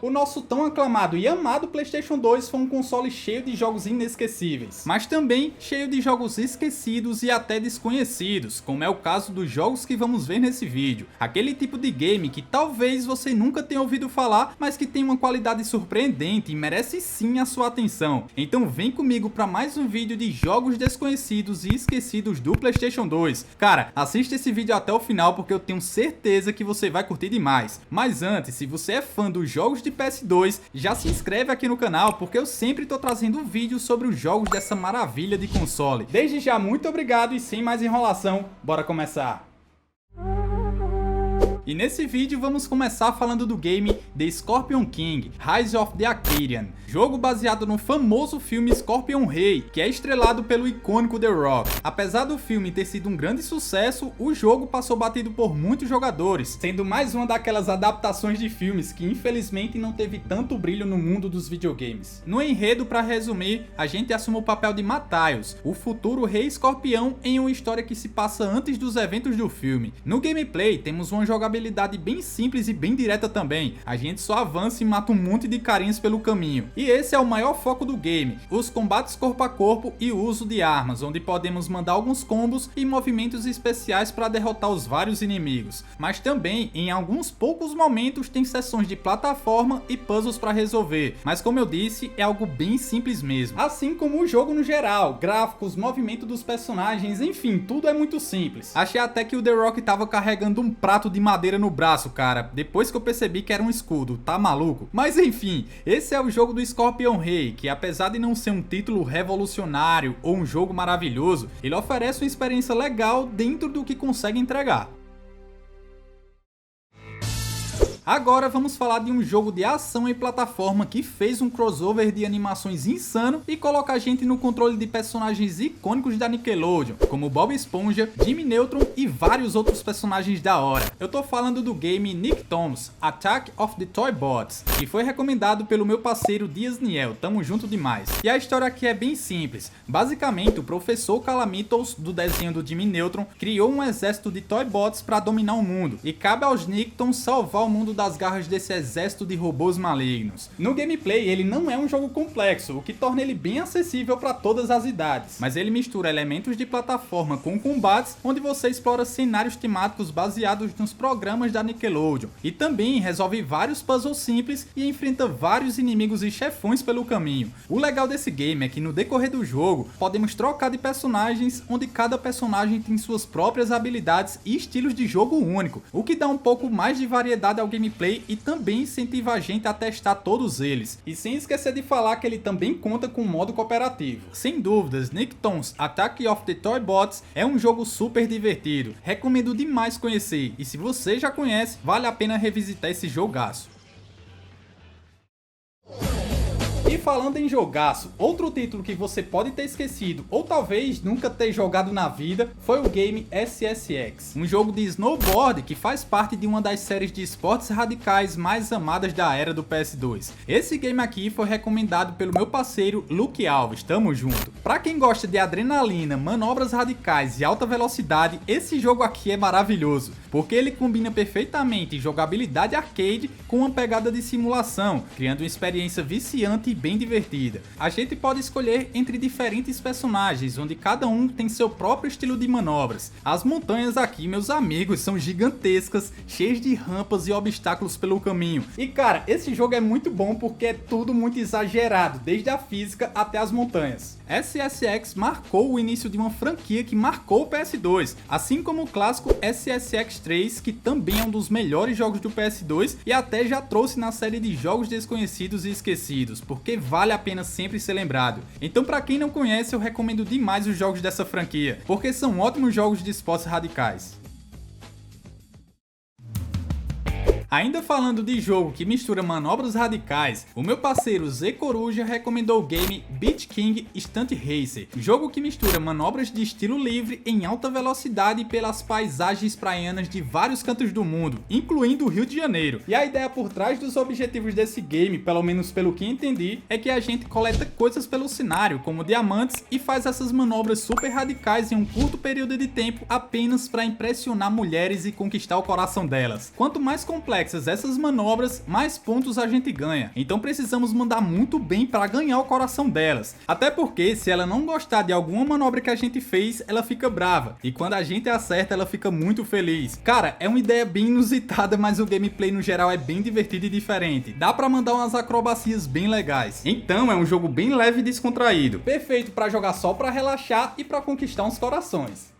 O nosso tão aclamado e amado PlayStation 2 foi um console cheio de jogos inesquecíveis, mas também cheio de jogos esquecidos e até desconhecidos, como é o caso dos jogos que vamos ver nesse vídeo. Aquele tipo de game que talvez você nunca tenha ouvido falar, mas que tem uma qualidade surpreendente e merece sim a sua atenção. Então vem comigo para mais um vídeo de jogos desconhecidos e esquecidos do PlayStation 2. Cara, assista esse vídeo até o final porque eu tenho certeza que você vai curtir demais. Mas antes, se você é fã dos jogos de PS2, já se inscreve aqui no canal porque eu sempre tô trazendo vídeos sobre os jogos dessa maravilha de console. Desde já, muito obrigado e sem mais enrolação, bora começar! E nesse vídeo vamos começar falando do game The Scorpion King: Rise of the Arcadian, jogo baseado no famoso filme Scorpion Rei, que é estrelado pelo icônico The Rock. Apesar do filme ter sido um grande sucesso, o jogo passou batido por muitos jogadores, sendo mais uma daquelas adaptações de filmes que infelizmente não teve tanto brilho no mundo dos videogames. No enredo, para resumir, a gente assume o papel de Matthias, o futuro rei escorpião, em uma história que se passa antes dos eventos do filme. No gameplay temos uma jogabilidade bem simples e bem direta também, a gente só avança e mata um monte de carinhas pelo caminho. E esse é o maior foco do game, os combates corpo a corpo e o uso de armas, onde podemos mandar alguns combos e movimentos especiais para derrotar os vários inimigos. Mas também, em alguns poucos momentos, tem sessões de plataforma e puzzles para resolver, mas como eu disse, é algo bem simples mesmo. Assim como o jogo no geral, gráficos, movimento dos personagens, enfim, tudo é muito simples. Achei até que o The Rock tava carregando um prato de madeira no braço, cara, depois que eu percebi que era um escudo, tá maluco? Mas enfim, esse é o jogo do Scorpion Rei, que apesar de não ser um título revolucionário ou um jogo maravilhoso, ele oferece uma experiência legal dentro do que consegue entregar. Agora vamos falar de um jogo de ação e plataforma que fez um crossover de animações insano e coloca a gente no controle de personagens icônicos da Nickelodeon, como Bob Esponja, Jimmy Neutron e vários outros personagens da hora. Eu tô falando do game Nicktoons: Attack of the Toy Bots, que foi recomendado pelo meu parceiro Diasniel, tamo junto demais. E a história aqui é bem simples. Basicamente, o professor Calamitos, do desenho do Jimmy Neutron, criou um exército de Toy Bots para dominar o mundo, e cabe aos Nicktoons salvar o mundo das garras desse exército de robôs malignos. No gameplay, ele não é um jogo complexo, o que torna ele bem acessível para todas as idades, mas ele mistura elementos de plataforma com combates, onde você explora cenários temáticos baseados nos programas da Nickelodeon, e também resolve vários puzzles simples e enfrenta vários inimigos e chefões pelo caminho. O legal desse game é que no decorrer do jogo, podemos trocar de personagens, onde cada personagem tem suas próprias habilidades e estilos de jogo único, o que dá um pouco mais de variedade ao gameplay e também incentiva a gente a testar todos eles. E sem esquecer de falar que ele também conta com um modo cooperativo. Sem dúvidas, Nicktoons: Attack of the Toy Bots é um jogo super divertido, recomendo demais conhecer, e se você já conhece, vale a pena revisitar esse jogaço. E falando em jogaço, outro título que você pode ter esquecido ou talvez nunca ter jogado na vida foi o game SSX, um jogo de snowboard que faz parte de uma das séries de esportes radicais mais amadas da era do PS2. Esse game aqui foi recomendado pelo meu parceiro Luke Alves, tamo junto. Pra quem gosta de adrenalina, manobras radicais e alta velocidade, esse jogo aqui é maravilhoso, porque ele combina perfeitamente jogabilidade arcade com uma pegada de simulação, criando uma experiência viciante e bem divertida. A gente pode escolher entre diferentes personagens, onde cada um tem seu próprio estilo de manobras. As montanhas aqui, meus amigos, são gigantescas, cheias de rampas e obstáculos pelo caminho. E cara, esse jogo é muito bom porque é tudo muito exagerado, desde a física até as montanhas. SSX marcou o início de uma franquia que marcou o PS2, assim como o clássico SSX 3, que também é um dos melhores jogos do PS2 e até já trouxe na série de jogos desconhecidos e esquecidos, porque vale a pena sempre ser lembrado. Então, para quem não conhece, eu recomendo demais os jogos dessa franquia, porque são ótimos jogos de esportes radicais. Ainda falando de jogo que mistura manobras radicais, o meu parceiro Zé Coruja recomendou o game Beach King Stunt Racer, jogo que mistura manobras de estilo livre em alta velocidade pelas paisagens praianas de vários cantos do mundo, incluindo o Rio de Janeiro. E a ideia por trás dos objetivos desse game, pelo menos pelo que entendi, é que a gente coleta coisas pelo cenário, como diamantes, e faz essas manobras super radicais em um curto período de tempo apenas para impressionar mulheres e conquistar o coração delas. Quanto mais complexo complexas essas manobras, mais pontos a gente ganha. Então precisamos mandar muito bem para ganhar o coração delas. Até porque se ela não gostar de alguma manobra que a gente fez, ela fica brava. E quando a gente acerta, ela fica muito feliz. Cara, é uma ideia bem inusitada, mas o gameplay no geral é bem divertido e diferente. Dá pra mandar umas acrobacias bem legais. Então é um jogo bem leve e descontraído. Perfeito pra jogar só pra relaxar e pra conquistar uns corações.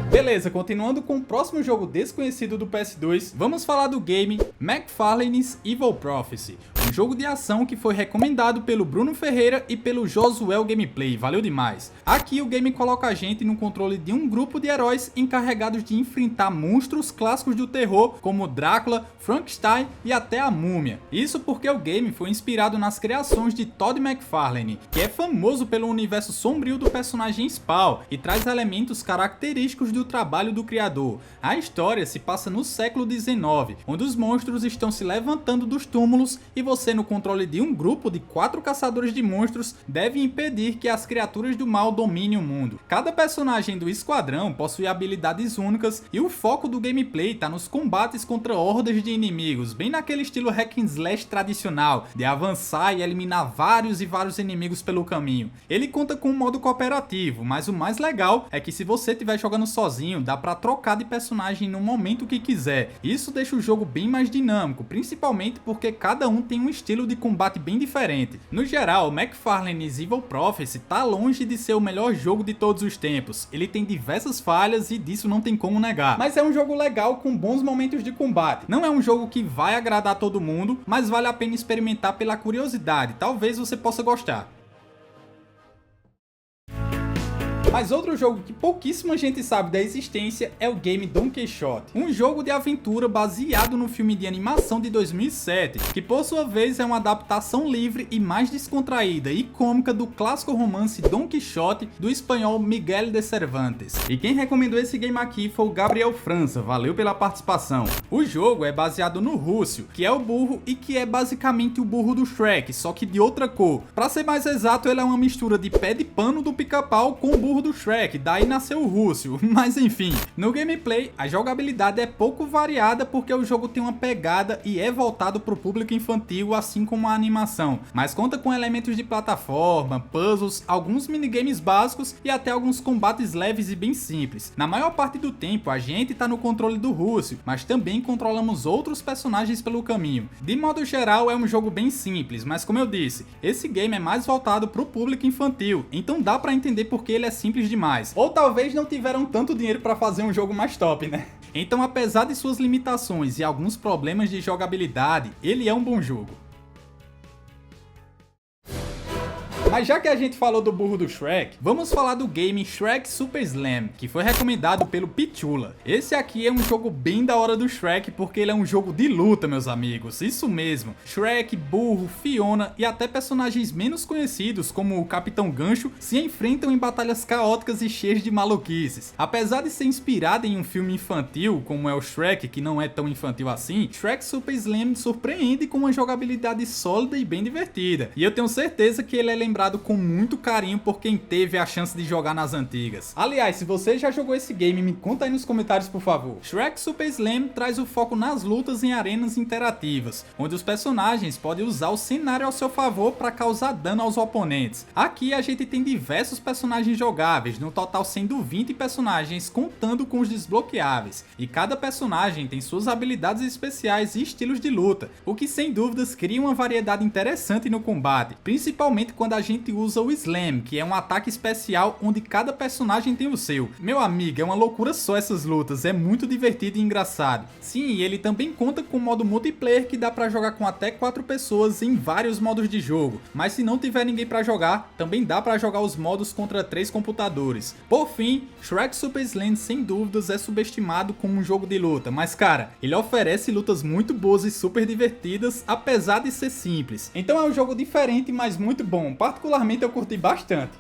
Beleza, continuando com o próximo jogo desconhecido do PS2, vamos falar do game McFarlane's Evil Prophecy, um jogo de ação que foi recomendado pelo Bruno Ferreira e pelo Josuel Gameplay, valeu demais. Aqui o game coloca a gente no controle de um grupo de heróis encarregados de enfrentar monstros clássicos do terror como Drácula, Frankenstein e até a Múmia. Isso porque o game foi inspirado nas criações de Todd McFarlane, que é famoso pelo universo sombrio do personagem Spawn e traz elementos característicos do trabalho do criador. A história se passa no século XIX, onde os monstros estão se levantando dos túmulos e você, no controle de um grupo de 4 caçadores de monstros, deve impedir que as criaturas do mal dominem o mundo. Cada personagem do esquadrão possui habilidades únicas e o foco do gameplay está nos combates contra hordas de inimigos, bem naquele estilo hack and slash tradicional, de avançar e eliminar vários inimigos pelo caminho. Ele conta com um modo cooperativo, mas o mais legal é que se você estiver jogando sozinho, dá pra trocar de personagem no momento que quiser. Isso deixa o jogo bem mais dinâmico, principalmente porque cada um tem um estilo de combate bem diferente. No geral, McFarlane's Evil Prophecy tá longe de ser o melhor jogo de todos os tempos. Ele tem diversas falhas e disso não tem como negar. Mas é um jogo legal com bons momentos de combate. Não é um jogo que vai agradar todo mundo, mas vale a pena experimentar pela curiosidade. Talvez você possa gostar. Mas outro jogo que pouquíssima gente sabe da existência é o game Don Quixote, um jogo de aventura baseado no filme de animação de 2007, que por sua vez é uma adaptação livre e mais descontraída e cômica do clássico romance Don Quixote do espanhol Miguel de Cervantes. E quem recomendou esse game aqui foi o Gabriel França, valeu pela participação. O jogo é baseado no Rússio, que é o burro e que é basicamente o burro do Shrek, só que de outra cor. Pra ser mais exato, ele é uma mistura de pé de pano do Pica-Pau com o burro do Shrek, daí nasceu o Rússio, mas enfim. No gameplay, a jogabilidade é pouco variada porque o jogo tem uma pegada e é voltado para o público infantil, assim como a animação, mas conta com elementos de plataforma, puzzles, alguns minigames básicos e até alguns combates leves e bem simples. Na maior parte do tempo, a gente tá no controle do Rússio, mas também controlamos outros personagens pelo caminho. De modo geral, é um jogo bem simples, mas como eu disse, esse game é mais voltado para o público infantil, então dá para entender porque ele é simples demais. Ou talvez não tiveram tanto dinheiro para fazer um jogo mais top, né? Então, apesar de suas limitações e alguns problemas de jogabilidade, ele é um bom jogo. Mas já que a gente falou do burro do Shrek, vamos falar do game Shrek Super Slam, que foi recomendado pelo Pichula. Esse aqui é um jogo bem da hora do Shrek, porque ele é um jogo de luta, meus amigos. Isso mesmo, Shrek, burro, Fiona e até personagens menos conhecidos, como o Capitão Gancho, se enfrentam em batalhas caóticas e cheias de maluquices. Apesar de ser inspirado em um filme infantil, como é o Shrek, que não é tão infantil assim, Shrek Super Slam surpreende com uma jogabilidade sólida e bem divertida. E eu tenho certeza que ele é lembrado com muito carinho por quem teve a chance de jogar nas antigas. Aliás, se você já jogou esse game, me conta aí nos comentários, por favor. Shrek Super Slam traz o foco nas lutas em arenas interativas, onde os personagens podem usar o cenário ao seu favor para causar dano aos oponentes. Aqui a gente tem diversos personagens jogáveis, no total sendo 20 personagens contando com os desbloqueáveis, e cada personagem tem suas habilidades especiais e estilos de luta, o que sem dúvidas cria uma variedade interessante no combate, principalmente quando a gente usa o Slam, que é um ataque especial onde cada personagem tem o seu. Meu amigo, é uma loucura só essas lutas, é muito divertido e engraçado. Sim, ele também conta com o modo multiplayer que dá pra jogar com até 4 pessoas em vários modos de jogo, mas se não tiver ninguém pra jogar, também dá pra jogar os modos contra 3 computadores. Por fim, Shrek Super Slam sem dúvidas é subestimado como um jogo de luta, mas cara, ele oferece lutas muito boas e super divertidas, apesar de ser simples. Então é um jogo diferente, mas muito bom. Particularmente eu curti bastante.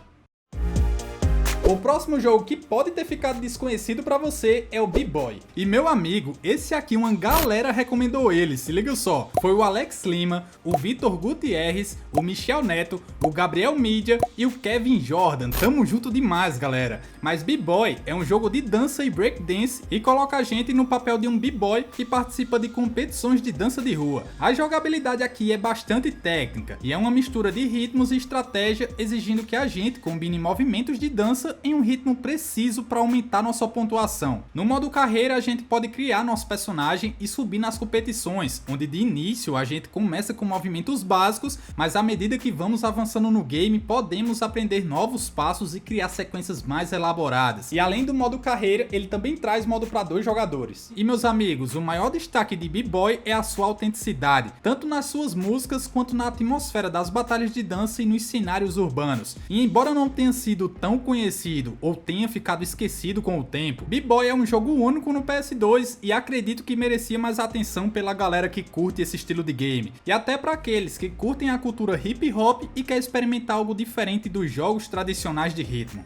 O próximo jogo que pode ter ficado desconhecido pra você é o B-Boy. E meu amigo, esse aqui uma galera recomendou ele, se liga só. Foi o Alex Lima, o Vitor Gutierrez, o Michel Neto, o Gabriel Mídia e o Kevin Jordan. Tamo junto demais, galera. Mas B-Boy é um jogo de dança e breakdance e coloca a gente no papel de um B-Boy que participa de competições de dança de rua. A jogabilidade aqui é bastante técnica e é uma mistura de ritmos e estratégia, exigindo que a gente combine movimentos de dança em um ritmo preciso para aumentar nossa pontuação. No modo carreira, a gente pode criar nosso personagem e subir nas competições, onde de início a gente começa com movimentos básicos, mas à medida que vamos avançando no game, podemos aprender novos passos e criar sequências mais elaboradas. E além do modo carreira, ele também traz modo para 2 jogadores. E meus amigos, o maior destaque de B-Boy é a sua autenticidade, tanto nas suas músicas quanto na atmosfera das batalhas de dança e nos cenários urbanos. E embora não tenha sido tão conhecido ou tenha ficado esquecido com o tempo, B-Boy é um jogo único no PS2 e acredito que merecia mais atenção pela galera que curte esse estilo de game, e até para aqueles que curtem a cultura hip hop e quer experimentar algo diferente dos jogos tradicionais de ritmo.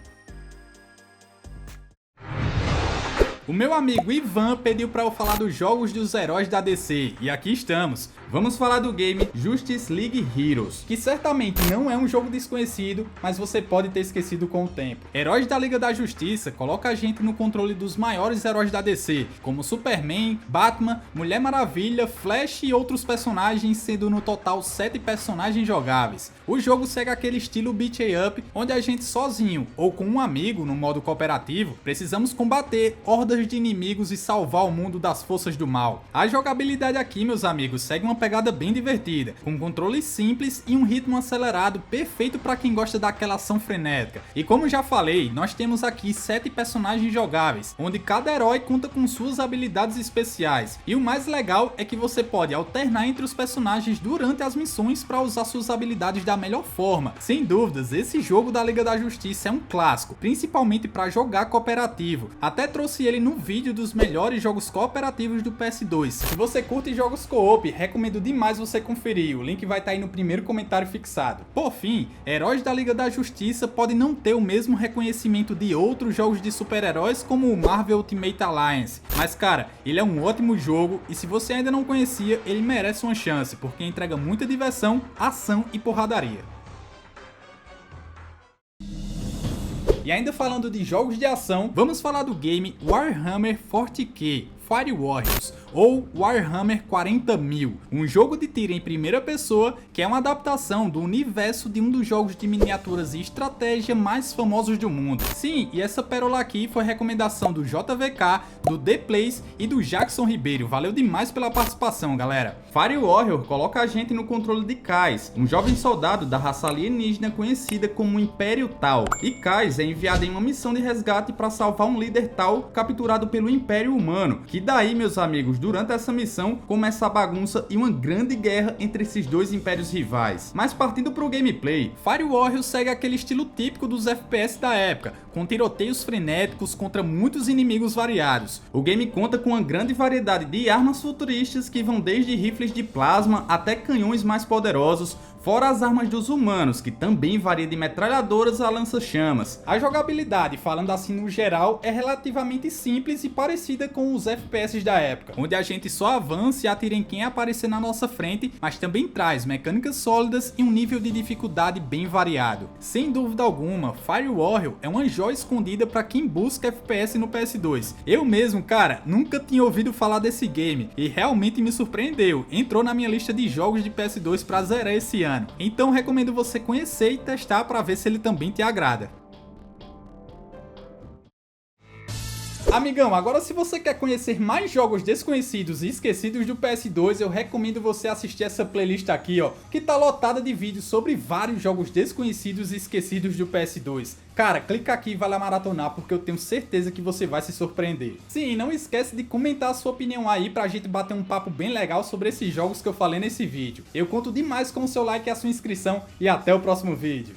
O meu amigo Ivan pediu para eu falar dos jogos dos heróis da DC, e aqui estamos. Vamos falar do game Justice League Heroes, que certamente não é um jogo desconhecido, mas você pode ter esquecido com o tempo. Heróis da Liga da Justiça coloca a gente no controle dos maiores heróis da DC, como Superman, Batman, Mulher Maravilha, Flash e outros personagens, sendo no total 7 personagens jogáveis. O jogo segue aquele estilo beat 'em up, onde a gente sozinho ou com um amigo no modo cooperativo, precisamos combater hordas de inimigos e salvar o mundo das forças do mal. A jogabilidade aqui, meus amigos, segue uma pegada bem divertida, com controles simples e um ritmo acelerado perfeito para quem gosta daquela ação frenética. E como já falei, nós temos aqui 7 personagens jogáveis, onde cada herói conta com suas habilidades especiais. E o mais legal é que você pode alternar entre os personagens durante as missões para usar suas habilidades da melhor forma. Sem dúvidas, esse jogo da Liga da Justiça é um clássico, principalmente para jogar cooperativo. Até trouxe ele no vídeo dos melhores jogos cooperativos do PS2. Se você curte jogos co-op, recomendo demais você conferir, o link vai estar aí no primeiro comentário fixado. Por fim, Heróis da Liga da Justiça pode não ter o mesmo reconhecimento de outros jogos de super-heróis como o Marvel Ultimate Alliance, mas cara, ele é um ótimo jogo e se você ainda não conhecia, ele merece uma chance, porque entrega muita diversão, ação e porradaria. E ainda falando de jogos de ação, vamos falar do game Warhammer 40K Fire Warriors, ou Warhammer 40.000, um jogo de tiro em primeira pessoa que é uma adaptação do universo de um dos jogos de miniaturas e estratégia mais famosos do mundo. Sim, e essa pérola aqui foi recomendação do JVK, do The Plays e do Jackson Ribeiro. Valeu demais pela participação, galera. Fire Warrior coloca a gente no controle de Kais, um jovem soldado da raça alienígena conhecida como Império Tal. E Kais é enviado em uma missão de resgate para salvar um líder Tal capturado pelo Império Humano, que daí, meus amigos, durante essa missão começa a bagunça e uma grande guerra entre esses dois impérios rivais. Mas partindo pro gameplay, Fire Warrior segue aquele estilo típico dos FPS da época, com tiroteios frenéticos contra muitos inimigos variados. O game conta com uma grande variedade de armas futuristas que vão desde rifles de plasma até canhões mais poderosos, fora as armas dos humanos, que também varia de metralhadoras a lança-chamas. A jogabilidade, falando assim no geral, é relativamente simples e parecida com os FPS da época, onde a gente só avança e atira em quem aparecer na nossa frente, mas também traz mecânicas sólidas e um nível de dificuldade bem variado. Sem dúvida alguma, Fire Warrior é uma joia escondida para quem busca FPS no PS2. Eu mesmo, cara, nunca tinha ouvido falar desse game e realmente me surpreendeu. Entrou na minha lista de jogos de PS2 para zerar esse ano. Então recomendo você conhecer e testar para ver se ele também te agrada. Amigão, agora se você quer conhecer mais jogos desconhecidos e esquecidos do PS2, eu recomendo você assistir essa playlist aqui, ó, que tá lotada de vídeos sobre vários jogos desconhecidos e esquecidos do PS2. Cara, clica aqui e vai lá maratonar, porque eu tenho certeza que você vai se surpreender. Sim, não esquece de comentar a sua opinião aí pra gente bater um papo bem legal sobre esses jogos que eu falei nesse vídeo. Eu conto demais com o seu like e a sua inscrição e até o próximo vídeo.